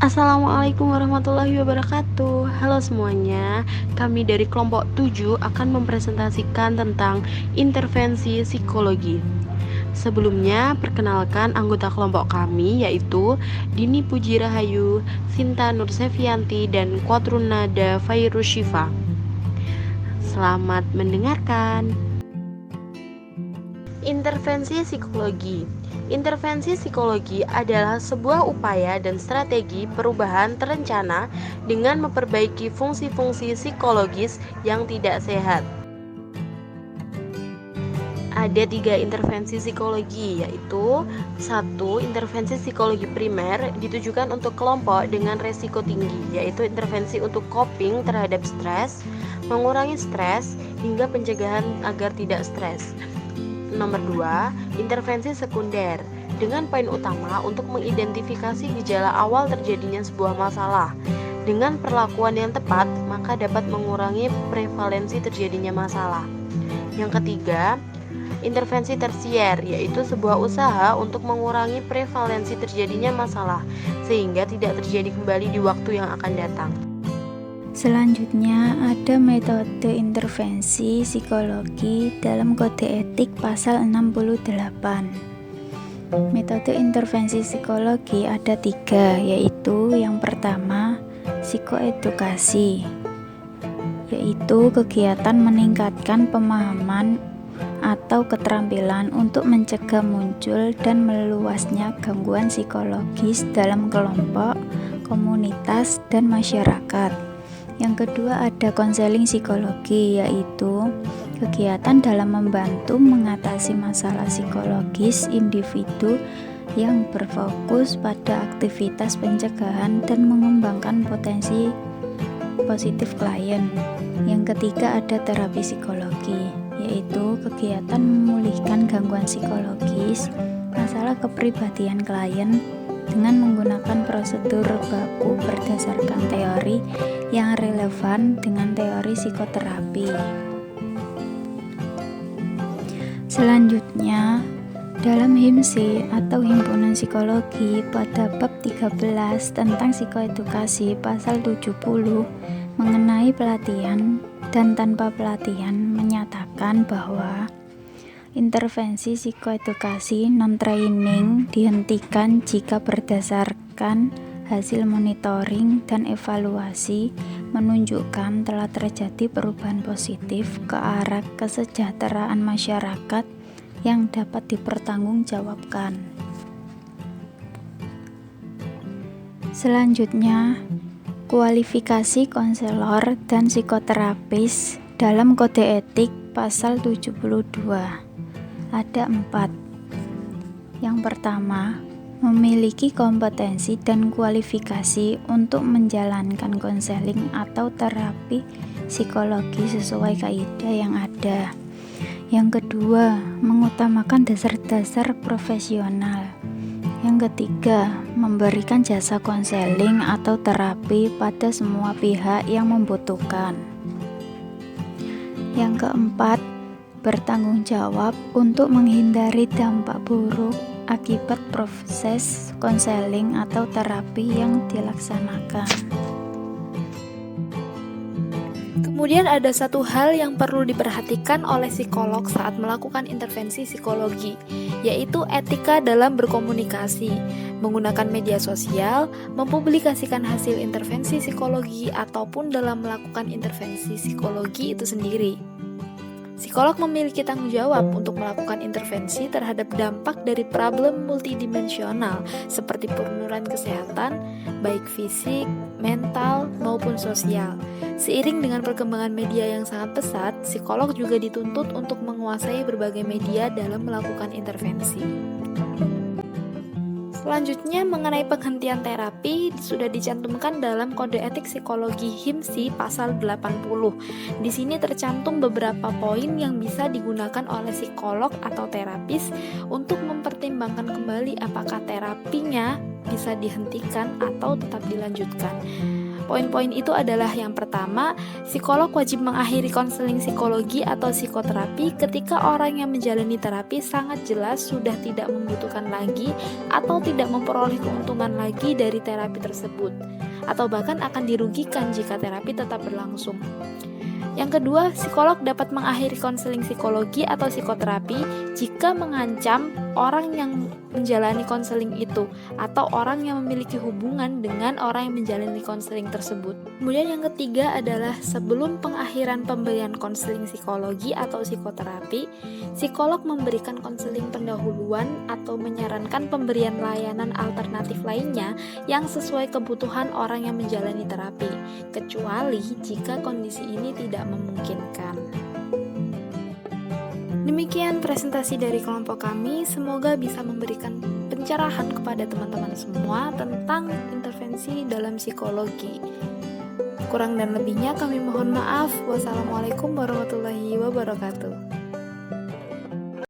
Assalamualaikum warahmatullahi wabarakatuh. Halo semuanya, kami dari kelompok 7 akan mempresentasikan tentang intervensi psikologi. Sebelumnya, perkenalkan anggota kelompok kami yaitu Dini Puji Rahayu, Sinta Nursevianti, dan Quatrunada Fairuz Syifa. Selamat mendengarkan. Intervensi psikologi. Intervensi psikologi adalah sebuah upaya dan strategi perubahan terencana dengan memperbaiki fungsi-fungsi psikologis yang tidak sehat. Ada 3 intervensi psikologi, yaitu 1. Intervensi psikologi primer ditujukan untuk kelompok dengan resiko tinggi, yaitu intervensi untuk coping terhadap stres, mengurangi stres, hingga pencegahan agar tidak stres. Nomor 2, intervensi sekunder dengan poin utama untuk mengidentifikasi gejala awal terjadinya sebuah masalah. Dengan perlakuan yang tepat, maka dapat mengurangi prevalensi terjadinya masalah. Yang ketiga, intervensi tersier, yaitu sebuah usaha untuk mengurangi prevalensi terjadinya masalah sehingga tidak terjadi kembali di waktu yang akan datang. Selanjutnya ada metode intervensi psikologi dalam kode etik pasal 68. Metode intervensi psikologi ada 3, yaitu yang pertama psikoedukasi, yaitu kegiatan meningkatkan pemahaman atau keterampilan untuk mencegah muncul dan meluasnya gangguan psikologis dalam kelompok, komunitas, dan masyarakat. Yang kedua ada konseling psikologi, yaitu kegiatan dalam membantu mengatasi masalah psikologis individu yang berfokus pada aktivitas pencegahan dan mengembangkan potensi positif klien. Yang ketiga ada terapi psikologi, yaitu kegiatan memulihkan gangguan psikologis, masalah kepribadian klien dengan menggunakan prosedur baku berdasarkan teori yang relevan dengan teori psikoterapi. Selanjutnya, dalam HIMSI atau Himpunan Psikologi pada bab 13 tentang psikoedukasi pasal 70 mengenai pelatihan dan tanpa pelatihan menyatakan bahwa intervensi psikoedukasi non-training dihentikan jika berdasarkan hasil monitoring dan evaluasi menunjukkan telah terjadi perubahan positif ke arah kesejahteraan masyarakat yang dapat dipertanggungjawabkan. Selanjutnya, kualifikasi konselor dan psikoterapis dalam kode etik pasal 72. Ada 4. Yang pertama, memiliki kompetensi dan kualifikasi untuk menjalankan konseling atau terapi psikologi sesuai kaidah yang ada. Yang kedua, mengutamakan dasar-dasar profesional. Yang ketiga, memberikan jasa konseling atau terapi pada semua pihak yang membutuhkan. Yang keempat, bertanggung jawab untuk menghindari dampak buruk akibat proses konseling atau terapi yang dilaksanakan. Kemudian ada satu hal yang perlu diperhatikan oleh psikolog saat melakukan intervensi psikologi, yaitu etika dalam berkomunikasi, menggunakan media sosial, mempublikasikan hasil intervensi psikologi, ataupun dalam melakukan intervensi psikologi itu sendiri. Psikolog memiliki tanggung jawab untuk melakukan intervensi terhadap dampak dari problem multidimensional seperti penurunan kesehatan, baik fisik, mental, maupun sosial. Seiring dengan perkembangan media yang sangat pesat, psikolog juga dituntut untuk menguasai berbagai media dalam melakukan intervensi. Selanjutnya, mengenai penghentian terapi sudah dicantumkan dalam kode etik psikologi HIMSI pasal 80. Di sini tercantum beberapa poin yang bisa digunakan oleh psikolog atau terapis untuk mempertimbangkan kembali apakah terapinya bisa dihentikan atau tetap dilanjutkan. Poin-poin itu adalah yang pertama, psikolog wajib mengakhiri konseling psikologi atau psikoterapi ketika orang yang menjalani terapi sangat jelas sudah tidak membutuhkan lagi atau tidak memperoleh keuntungan lagi dari terapi tersebut, atau bahkan akan dirugikan jika terapi tetap berlangsung. Yang kedua, psikolog dapat mengakhiri konseling psikologi atau psikoterapi jika mengancam orang yang menjalani konseling itu atau orang yang memiliki hubungan dengan orang yang menjalani konseling tersebut. Kemudian yang ketiga adalah sebelum pengakhiran pemberian konseling psikologi atau psikoterapi, psikolog memberikan konseling pendahuluan atau menyarankan pemberian layanan alternatif lainnya yang sesuai kebutuhan orang yang menjalani terapi, kecuali jika kondisi ini tidak memungkinkan. Demikian presentasi dari kelompok kami, semoga bisa memberikan pencerahan kepada teman-teman semua tentang intervensi dalam psikologi. Kurang dan lebihnya kami mohon maaf. Wassalamualaikum warahmatullahi wabarakatuh.